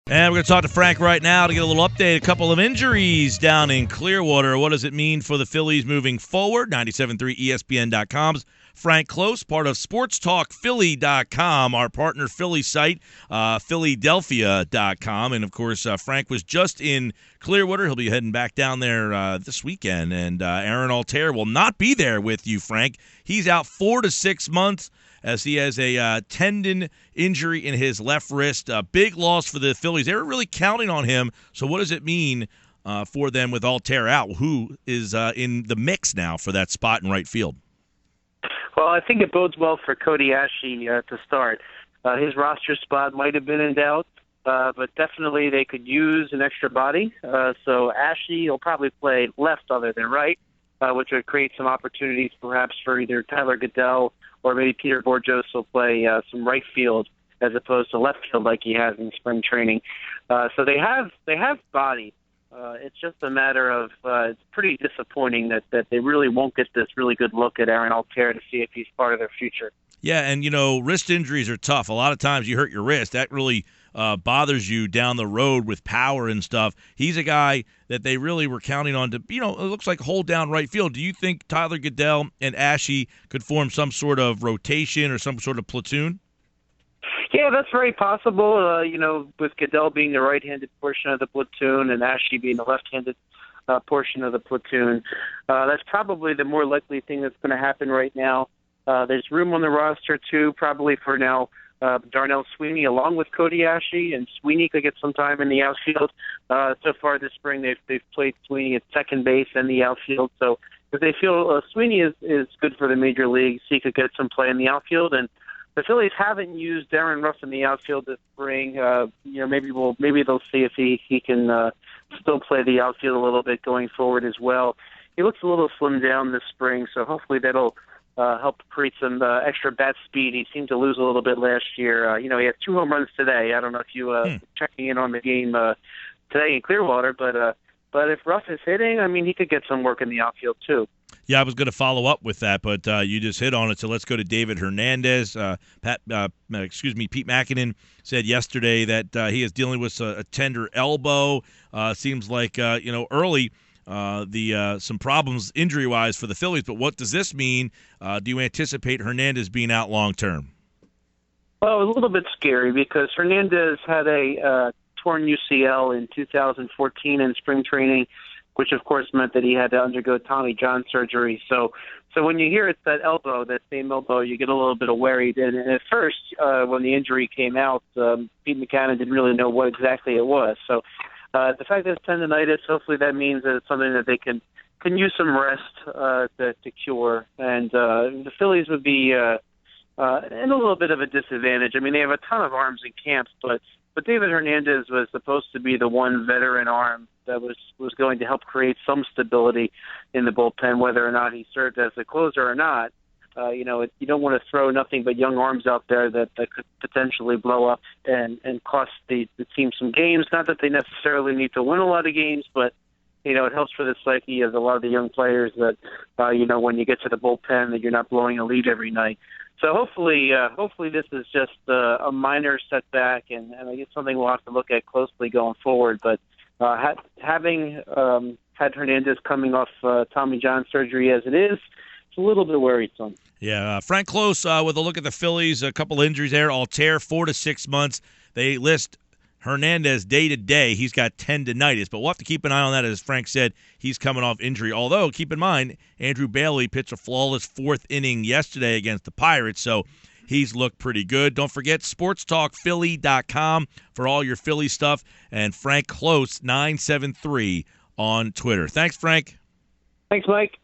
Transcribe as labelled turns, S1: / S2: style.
S1: And we're going to talk to Frank right now to get a little update. A couple of injuries down in Clearwater. What does it mean for the Phillies moving forward? 97.3 ESPN.com's Frank Klose, part of SportsTalkPhilly.com, our partner Philly site, Philadelphia.com. And, of course, Frank was just in Clearwater. He'll be heading back down there this weekend. And Aaron Altherr will not be there with you, Frank. He's out 4 to 6 months, as he has a tendon injury in his left wrist. A big loss for the Phillies. They were really counting on him. So what does it mean for them with Altherr out, who is in the mix now for that spot in right field?
S2: Well, I think it bodes well for Cody Ashley to start. His roster spot might have been in doubt, but definitely they could use an extra body. So Ashley will probably play left other than right, which would create some opportunities perhaps for either Tyler Goodell or maybe Peter Borgos will play some right field as opposed to left field like he has in spring training. So they have body. It's just a matter of it's pretty disappointing that they really won't get this really good look at Aaron Altherr to see if he's part of their future.
S1: Yeah, and, wrist injuries are tough. A lot of times you hurt your wrist. That really bothers you down the road with power and stuff. He's a guy that they really were counting on to, it looks like hold down right field. Do you think Tyler Goodell and Ashy could form some sort of rotation or some sort of platoon?
S2: Yeah, that's very possible. With Goodell being the right-handed portion of the platoon and Ashley being the left-handed portion of the platoon, that's probably the more likely thing that's going to happen right now. There's room on the roster, too, probably for now Darnell Sweeney along with Cody Ashley, and Sweeney could get some time in the outfield. So far this spring, they've played Sweeney at second base and the outfield. So if they feel Sweeney is good for the major leagues, he could get some play in the outfield. And the Phillies haven't used Darren Ruff in the outfield this spring. Maybe they'll see if he can still play the outfield a little bit going forward as well. He looks a little slimmed down this spring, so hopefully that'll help create some extra bat speed. He seemed to lose a little bit last year. He had 2 home runs today. I don't know if you checking in on the game today in Clearwater, but if Ruff is hitting, he could get some work in the outfield too.
S1: Yeah, I was going to follow up with that, but you just hit on it. So let's go to David Hernandez. Pete Mackinnon said yesterday that he is dealing with a tender elbow. Seems like early some problems injury-wise for the Phillies. But what does this mean? Do you anticipate Hernandez being out long term?
S2: Well, it was a little bit scary because Hernandez had a torn UCL in 2014 in spring training, which of course meant that he had to undergo Tommy John surgery. So when you hear it's that elbow, that same elbow, you get a little bit worried. And at first, when the injury came out, Pete Mackinnon didn't really know what exactly it was. So the fact that it's tendonitis, hopefully that means that it's something that they can use some rest to cure. And the Phillies would be in a little bit of a disadvantage. They have a ton of arms in camp, but David Hernandez was supposed to be the one veteran arm that was going to help create some stability in the bullpen, whether or not he served as a closer or not. You don't want to throw nothing but young arms out there that could potentially blow up and cost the team some games. Not that they necessarily need to win a lot of games, but it helps for the psyche of a lot of the young players that when you get to the bullpen that you're not blowing a lead every night. So hopefully this is just a minor setback, and I guess something we'll have to look at closely going forward. But having had Hernandez coming off Tommy John surgery as it is, it's a little bit worrisome.
S1: Yeah, Frank Klose with a look at the Phillies, a couple injuries there. Altherr, 4 to 6 months. They list Hernandez day to day. He's got tendonitis, but we'll have to keep an eye on that. As Frank said, he's coming off injury. Although, keep in mind, Andrew Bailey pitched a flawless 4th inning yesterday against the Pirates, so he's looked pretty good. Don't forget SportsTalkPhilly.com for all your Philly stuff, and Frank Klose 973 on Twitter. Thanks, Frank.
S2: Thanks, Mike.